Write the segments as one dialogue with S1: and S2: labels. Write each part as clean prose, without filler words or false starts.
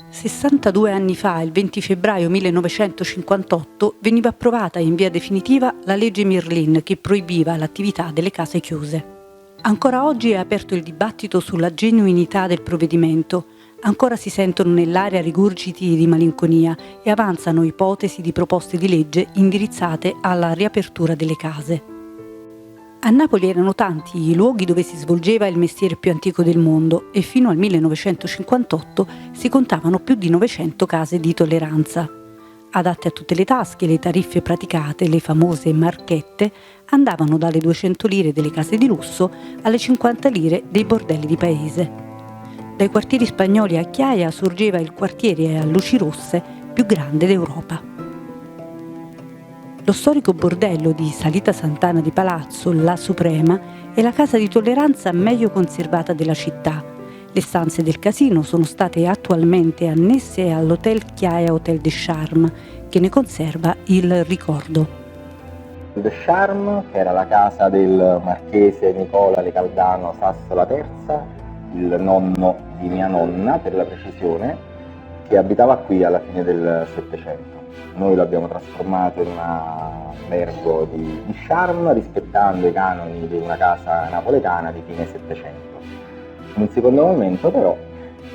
S1: 62 anni fa, il 20 febbraio 1958, veniva approvata in via definitiva la legge Merlin che proibiva l'attività delle case chiuse. Ancora oggi è aperto il dibattito sulla genuinità del provvedimento. Ancora si sentono nell'aria rigurgiti di malinconia e avanzano ipotesi di proposte di legge indirizzate alla riapertura delle case. A Napoli erano tanti i luoghi dove si svolgeva il mestiere più antico del mondo e fino al 1958 si contavano più di 900 case di tolleranza. Adatte a tutte le tasche, le tariffe praticate, le famose marchette, andavano dalle 200 lire delle case di lusso alle 50 lire dei bordelli di paese. Dai quartieri spagnoli a Chiaia sorgeva il quartiere a luci rosse più grande d'Europa. Lo storico bordello di Salita Sant'Anna di Palazzo, La Suprema, è la casa di tolleranza meglio conservata della città. Le stanze del casino sono state attualmente annesse all'Hotel Chiaia Hotel de Charme, che ne conserva il ricordo.
S2: De Charme, che era la casa del marchese Nicola Lecaldano Sasso la Terza, il nonno di mia nonna, per la precisione, che abitava qui alla fine del Settecento. Noi lo abbiamo trasformato in un albergo di charme, rispettando i canoni di una casa napoletana di fine Settecento. In un secondo momento però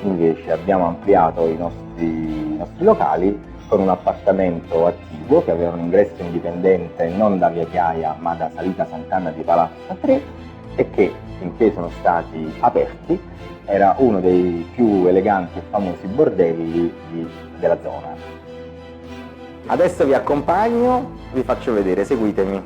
S2: invece abbiamo ampliato i nostri locali con un appartamento attiguo che aveva un ingresso indipendente non da via Chiaia ma da Salita Sant'Anna di Palazzo 3 e che, finché sono stati aperti, era uno dei più eleganti e famosi bordelli della zona. Adesso vi accompagno, vi faccio vedere, seguitemi.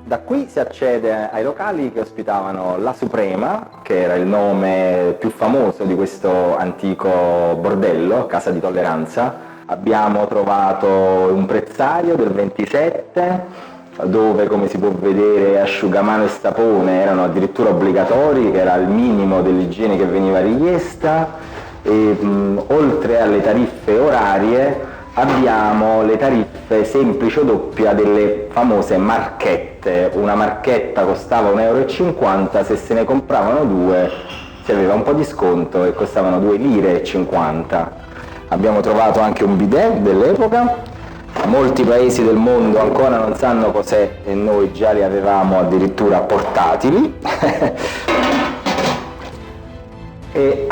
S2: Da qui si accede ai locali che ospitavano La Suprema, che era il nome più famoso di questo antico bordello, casa di tolleranza. Abbiamo trovato un prezzario del 27, dove, come si può vedere, asciugamano e sapone erano addirittura obbligatori, che era il minimo dell'igiene che veniva richiesta. E, oltre alle tariffe orarie abbiamo le tariffe semplice o doppia delle famose marchette. Una marchetta costava 1,50 €, se se ne compravano due si aveva un po' di sconto e costavano 2,50 lire. Abbiamo trovato anche un bidet dell'epoca. Molti paesi del mondo ancora non sanno cos'è e noi già li avevamo addirittura portatili. E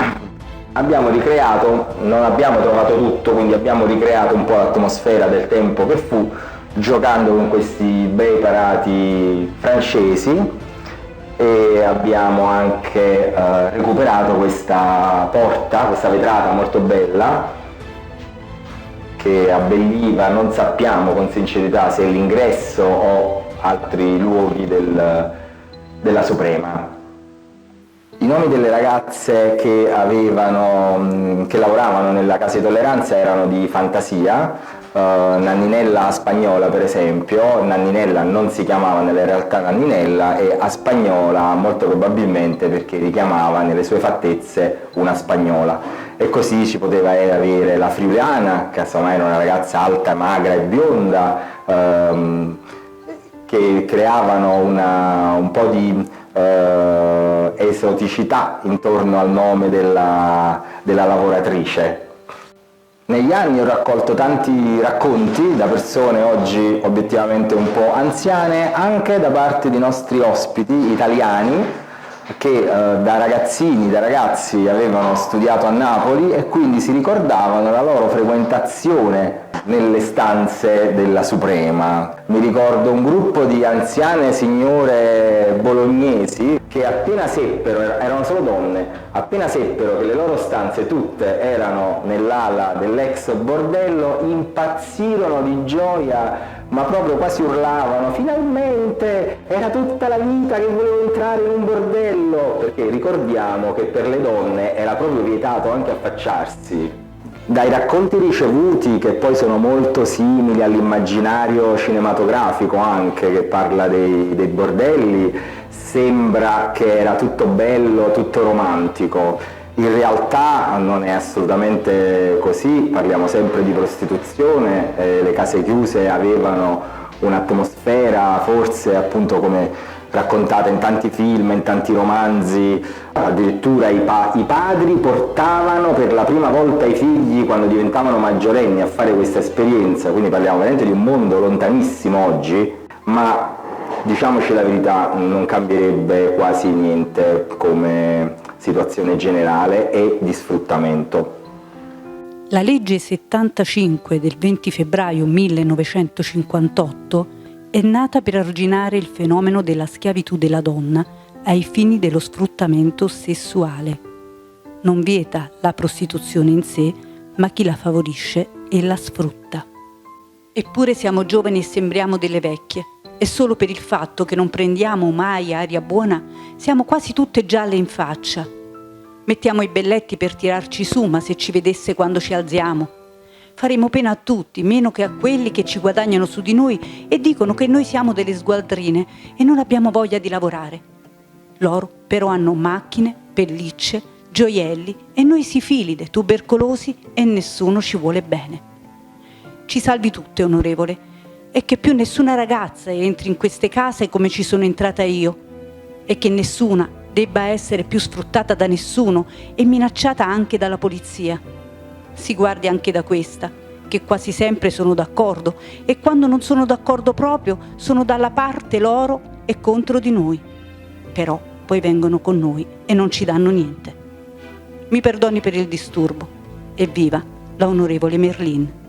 S2: abbiamo ricreato, non abbiamo trovato tutto, quindi abbiamo ricreato un po' l'atmosfera del tempo che fu, giocando con questi bei parati francesi, e abbiamo anche recuperato questa porta, questa vetrata molto bella, che abbelliva, non sappiamo con sincerità se è l'ingresso o altri luoghi della Suprema. I nomi delle ragazze che lavoravano nella casa di tolleranza erano di fantasia. Nanninella a Spagnola, per esempio. Nanninella non si chiamava nella realtà Nanninella, e a Spagnola molto probabilmente perché richiamava nelle sue fattezze una spagnola. E così ci poteva avere la friulana, che insomma era una ragazza alta, magra e bionda, che creavano un po' di esoticità intorno al nome della lavoratrice. Negli anni ho raccolto tanti racconti da persone oggi obiettivamente un po' anziane, anche da parte di nostri ospiti italiani che da ragazzini, da ragazzi avevano studiato a Napoli e quindi si ricordavano la loro frequentazione nelle stanze della Suprema. Mi ricordo un gruppo di anziane signore bolognesi che appena seppero, erano solo donne, appena seppero che le loro stanze tutte erano nell'ala dell'ex bordello, impazzirono di gioia, ma proprio quasi urlavano: finalmente, era tutta la vita che volevo entrare in un bordello, perché ricordiamo che per le donne era proprio vietato anche affacciarsi. Dai racconti ricevuti, che poi sono molto simili all'immaginario cinematografico anche, che parla dei bordelli, sembra che era tutto bello, tutto romantico. In realtà non è assolutamente così, parliamo sempre di prostituzione, le case chiuse avevano un'atmosfera, forse appunto come raccontata in tanti film, in tanti romanzi, addirittura i padri portavano per la prima volta i figli quando diventavano maggiorenni a fare questa esperienza, quindi parliamo veramente di un mondo lontanissimo oggi, ma diciamoci la verità, non cambierebbe quasi niente come situazione generale e di sfruttamento.
S1: La legge 75 del 20 febbraio 1958 è nata per arginare il fenomeno della schiavitù della donna ai fini dello sfruttamento sessuale. Non vieta la prostituzione in sé, ma chi la favorisce e la sfrutta. Eppure siamo giovani e sembriamo delle vecchie, e solo per il fatto che non prendiamo mai aria buona siamo quasi tutte gialle in faccia. Mettiamo i belletti per tirarci su, ma se ci vedesse quando ci alziamo. Faremo pena a tutti, meno che a quelli che ci guadagnano su di noi e dicono che noi siamo delle sgualdrine e non abbiamo voglia di lavorare. Loro però hanno macchine, pellicce, gioielli e noi sifilide, tubercolosi e nessuno ci vuole bene. Ci salvi tutte, onorevole, e che più nessuna ragazza entri in queste case come ci sono entrata io e che nessuna debba essere più sfruttata da nessuno e minacciata anche dalla polizia. Si guardi anche da questa, che quasi sempre sono d'accordo e quando non sono d'accordo proprio sono dalla parte loro e contro di noi. Però poi vengono con noi e non ci danno niente. Mi perdoni per il disturbo. Evviva la onorevole Merlin.